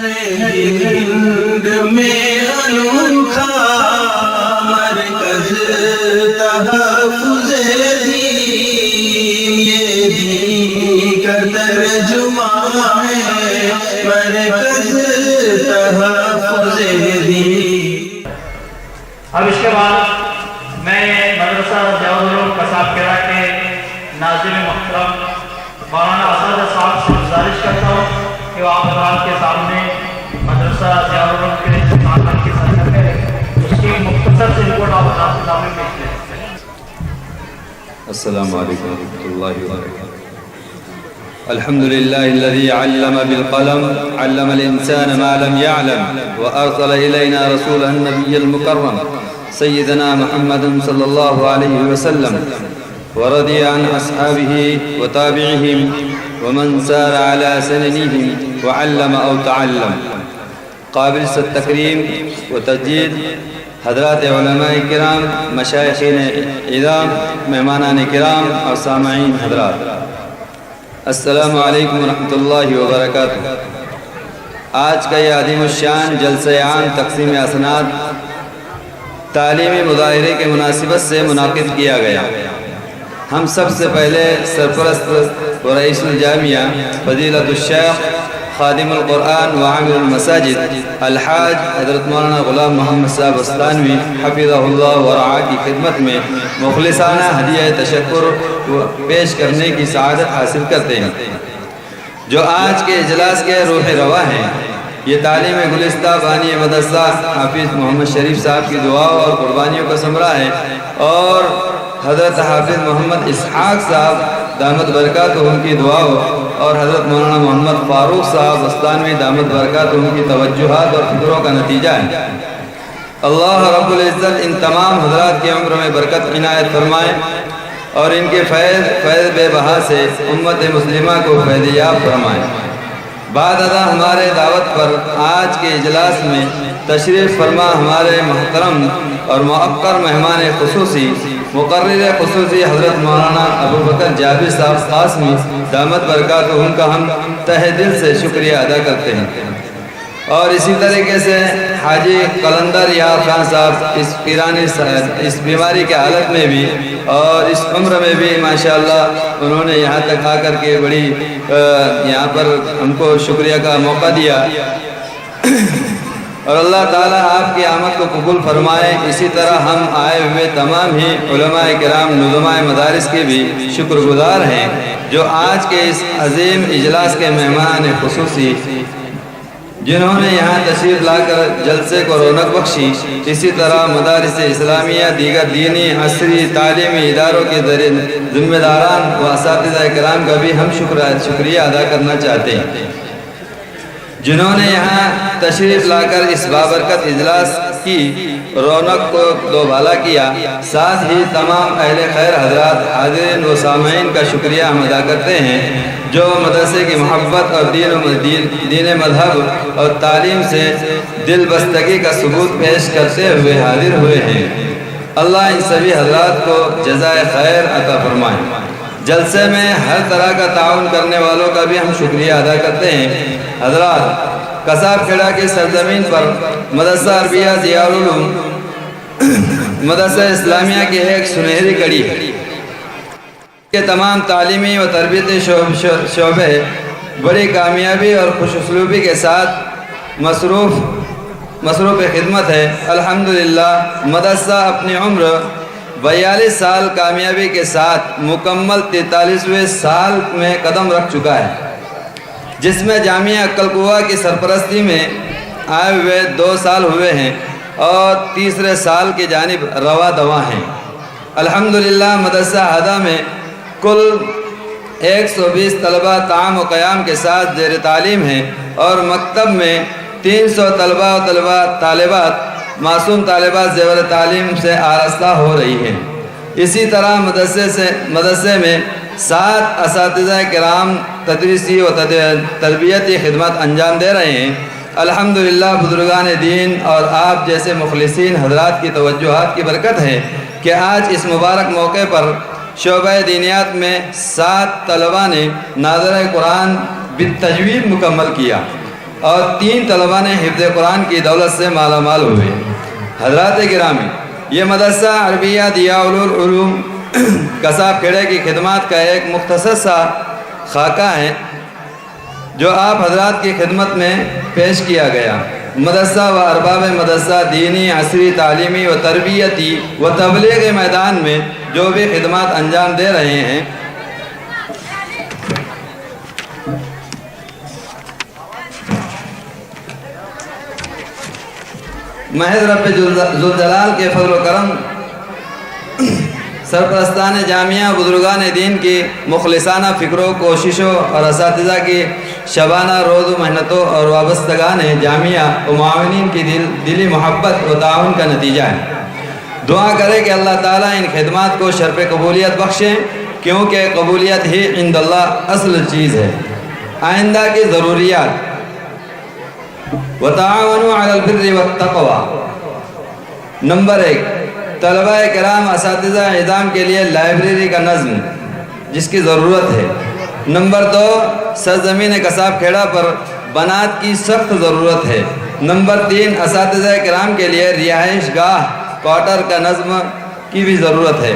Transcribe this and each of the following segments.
ہند میں انوکھا مرکز تحفظ دین، یہ دین کا ترجمہ ہے مرکز تحفظ دین۔ اب اس کے بعد میں مدرسہ ضیاء العلوم قصاب کیرا کے ناظم محترم مولانا اسد صاحب سے گزارش کرتا ہوں کہ وہ آپ حضرات کے سامنے مدرسہ ضیاء العلوم کے تعلق کی سرکت ہے، اس کی مختصر سے رپورٹ آپ حضرات کے سامنے پیش کریں۔ السلام علیکم ورحمۃ اللہ وبرکاتہ۔ الحمد لله الذي علم بالقلم علم الإنسان ما لم يعلم وأرسل إلينا رسوله النبي المكرم سيدنا محمد صلى الله عليه وسلم ورضي عن أصحابه وتابعهم ومن سار على سننهم وعلم أو تعلم۔ قابل التکریم و تجدید حضرات علماء کرام، مشائخین اعظام، مہمانان کرام اور سامعین حضرات، السلام علیکم ورحمۃ اللہ وبرکاتہ۔ آج کا یہ عظیم الشان جلسہ عام تقسیم اسناد تعلیمی مظاہرے کے مناسبت سے منعقد کیا گیا۔ ہم سب سے پہلے سرپرست و رئیس الجامعہ فضیلت الشیخ خادم القرآن و عامل المساجد الحاج حضرت مولانا غلام محمد صاحب استانوی حفظہ اللہ ورعا کی خدمت میں مخلصانہ ہدیہ تشکر پیش کرنے کی سعادت حاصل کرتے ہیں۔ جو آج کے اجلاس کے روح رواں ہیں، یہ تعلیم گلستہ بانی مدرسہ حافظ محمد شریف صاحب کی دعاؤں اور قربانیوں کا ثمرہ ہے، اور حضرت حافظ محمد اسحاق صاحب دامت برکاتہم کی دعاؤں اور حضرت مولانا محمد فاروق صاحب استانوی دامت برکاتہم کی توجہات اور فکروں کا نتیجہ ہے۔ اللہ رب العزت ان تمام حضرات کے عمر میں برکت عنایت فرمائے اور ان کے فیض بے بہا سے امت مسلمہ کو فیض یاب فرمائے۔ بعد ازاں ہمارے دعوت پر آج کے اجلاس میں تشریف فرما ہمارے محترم اور موقر مہمان خصوصی مقرر خصوصی حضرت مولانا ابو بکر جابر صاحب قاسمی دامت برکاتہم کا ہم تہ دل سے شکریہ ادا کرتے ہیں، اور اسی طریقے سے حاجی قلندر یار خان صاحب اس بیماری کے حالت میں بھی اور اس عمر میں بھی ماشاءاللہ انہوں نے یہاں تک آ کر کے بڑی یہاں پر ہم کو شکریہ کا موقع دیا، اور اللہ تعالیٰ آپ کی آمد کو قبول فرمائے۔ اسی طرح ہم آئے ہوئے تمام ہی علماء کرام نظماء مدارس کے بھی شکر گزار ہیں جو آج کے اس عظیم اجلاس کے مہمان خصوصی جنہوں نے یہاں تشریف لا کر جلسے کو رونق بخشی۔ اسی طرح مدارس اسلامیہ، دیگر دینی عصری تعلیمی اداروں کے ذمہ داران و اساتذہ کرام کا بھی ہم شکریہ ادا کرنا چاہتے ہیں جنہوں نے یہاں تشریف لا کر اس بابرکت اجلاس کی رونق کو دوبالا کیا۔ ساتھ ہی تمام اہل خیر حضرات، حاضرین و سامعین کا شکریہ ہم ادا کرتے ہیں جو مدرسے کی محبت اور دین مذہب اور تعلیم سے دل بستگی کا ثبوت پیش کرتے ہوئے حاضر ہوئے ہیں۔ اللہ ان سبھی حضرات کو جزائے خیر عطا فرمائے۔ جلسے میں ہر طرح کا تعاون کرنے والوں کا بھی ہم شکریہ ادا کرتے ہیں۔ حضرات، قصاب کھیڑا کی سرزمین پر مدرسہ عربیہ ضیاء العلوم مدرسہ اسلامیہ کی ایک سنہری کڑی ہے کہ تمام تعلیمی و تربیتی شعبے بڑی کامیابی اور خوش اسلوبی کے ساتھ مصروف خدمت ہے۔ الحمدللہ مدرسہ اپنی عمر 42 سال کامیابی کے ساتھ مکمل 43ویں سال میں قدم رکھ چکا ہے، جس میں جامعہ عقل قوہ کی سرپرستی میں آئے ہوئے 2 سال ہوئے ہیں اور تیسرے سال کی جانب رواں دواں ہیں۔ الحمدللہ مدرسہ ہدہ میں کل 120 طلبہ طعام و قیام کے ساتھ زیر تعلیم ہیں، اور مکتب میں 300 طلبہ و طالبات معصوم طالبات زیور تعلیم سے آراستہ ہو رہی ہیں۔ اسی طرح مدرسے میں 7 اساتذہ کرام تدریسی و تربیتی خدمت انجام دے رہے ہیں۔ الحمدللہ بزرگان دین اور آپ جیسے مخلصین حضرات کی توجہات کی برکت ہے کہ آج اس مبارک موقع پر شعبہ دینیات میں 7 طلبہ نے ناظرہ قرآن بالتجوید مکمل کیا۔ اور 3 طلبہ نے حفظ قرآن کی دولت سے مالا مال ہوئے۔ حضرات گرامی، یہ مدرسہ عربیہ ضیاء العلوم قصاب کھیڑے کی خدمات کا ایک مختصر سا خاکہ ہے جو آپ حضرات کی خدمت میں پیش کیا گیا۔ مدرسہ و ارباب مدرسہ دینی، عصری، تعلیمی و تربیتی و تبلیغ میدان میں جو بھی خدمات انجام دے رہے ہیں، محض رب ذوالجلال کے فضل و کرم، سرپرستان جامعہ، بزرگان دین کی مخلصانہ فکروں، کوششوں اور اساتذہ کی شبانہ روز و محنتوں اور وابستگان جامعہ و معاونین کی دلی محبت و تعاون کا نتیجہ ہے۔ دعا کرے کہ اللہ تعالیٰ ان خدمات کو شرف قبولیت بخشیں، کیونکہ قبولیت ہی عند اللہ اصل چیز ہے۔ آئندہ کی ضروریات: وتعاونوا علی البر والتقوی۔ نمبر 1، طلبہ کرام، اساتذہ اعظام کے لیے لائبریری کا نظم جس کی ضرورت ہے۔ نمبر 2، سرزمین قصاب کھیڑا پر بنات کی سخت ضرورت ہے۔ نمبر 3، اساتذہ کرام کے لیے رہائش گاہ کوارٹر کا نظم کی بھی ضرورت ہے۔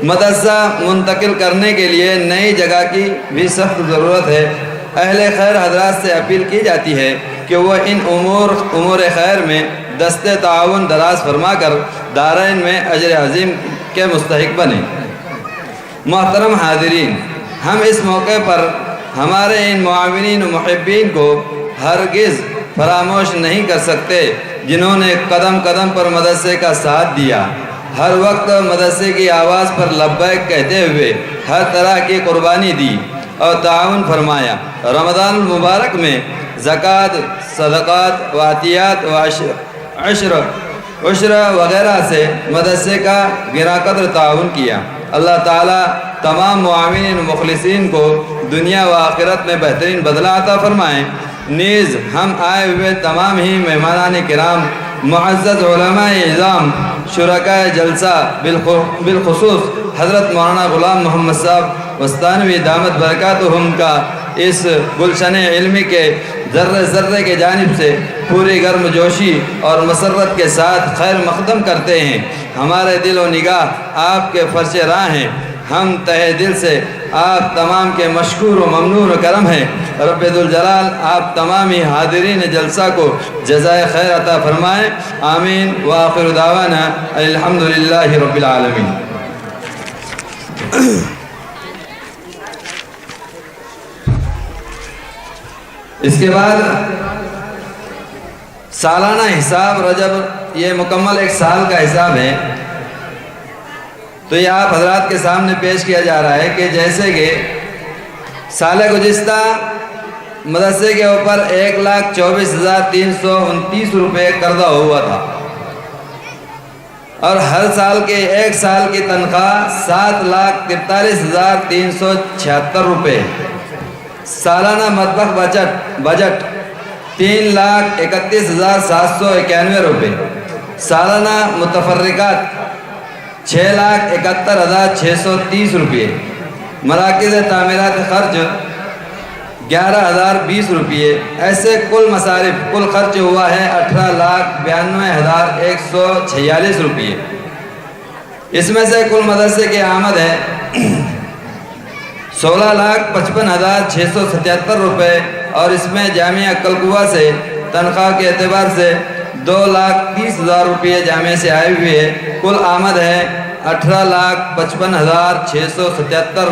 مدرسہ منتقل کرنے کے لیے نئی جگہ کی بھی سخت ضرورت ہے۔ اہل خیر حضرات سے اپیل کی جاتی ہے کہ وہ ان امور خیر میں دست تعاون دراز فرما کر دارین میں اجر عظیم کے مستحق بنیں۔ محترم حاضرین، ہم اس موقع پر ہمارے ان معاونین و محبین کو ہرگز فراموش نہیں کر سکتے جنہوں نے قدم قدم پر مدرسے کا ساتھ دیا، ہر وقت مدرسے کی آواز پر لبیک کہتے ہوئے ہر طرح کی قربانی دی اور تعاون فرمایا۔ رمضان المبارک میں زکوٰۃ، صدقات و عطیات و عشر وغیرہ سے مدرسے کا گراں قدر تعاون کیا۔ اللہ تعالیٰ تمام معاونین و مخلصین کو دنیا و آخرت میں بہترین بدلہ عطا فرمائیں۔ نیز ہم آئے ہوئے تمام ہی مہمانان کرام، معزز علماء اعظام، شرکاء جلسہ، بالخصوص حضرت مولانا غلام محمد صاحب وستانوی دامت برکاتہم کا اس گلشن علمی کے ذرے ذرے کے جانب سے پوری گرم جوشی اور مسرت کے ساتھ خیر مقدم کرتے ہیں۔ ہمارے دل و نگاہ آپ کے فرش راہ ہیں۔ ہم تہہ دل سے آپ تمام کے مشکور و ممنون و کرم ہیں۔ رب ذوالجلال آپ تمام ہی حاضرین جلسہ کو جزائے خیر عطا فرمائیں۔ آمین وآخر دعوانا الحمدللہ رب العالمین۔ اس کے بعد سالانہ حساب رجب، یہ مکمل 1 سال کا حساب ہے، تو یہ آپ حضرات کے سامنے پیش کیا جا رہا ہے کہ جیسے کہ سال گزشتہ مدرسے کے اوپر 1,24,329 روپے قرضہ ہوا تھا، اور ہر سال کے 1 سال کی تنخواہ 7,43,376 روپے، سالانہ مطبخ بجٹ 3,31,791 روپے، سالانہ متفرقات 6,71,630 روپے، مراکز تعمیرات خرچ 11,020 روپے۔ ایسے کل مصارف، کل خرچ ہوا ہے 18,92,146 روپے۔ اس میں سے کل مدرسے کی آمد ہے 16,55,677 روپے، اور اس میں جامعہ کلکوا سے تنخواہ کے اعتبار سے 2,30,000 روپے جامعہ سے آئے ہوئے۔ کل آمد ہے 18,55,677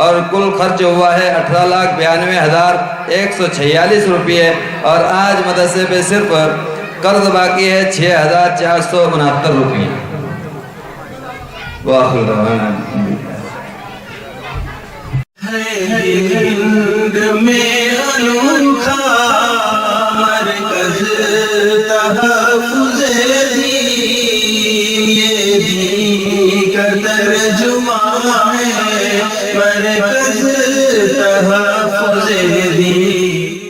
اور کل خرچ ہوا ہے 18,92,146 روپے، اور آج مدرسے پہ صرف قرض باقی ہے 6,469 روپے۔ وآخر دعوانا ہند میں انوکھا مرکز تحفظ دین، یہ دین کا ترجمہ ہے مرکز تحفظ دین۔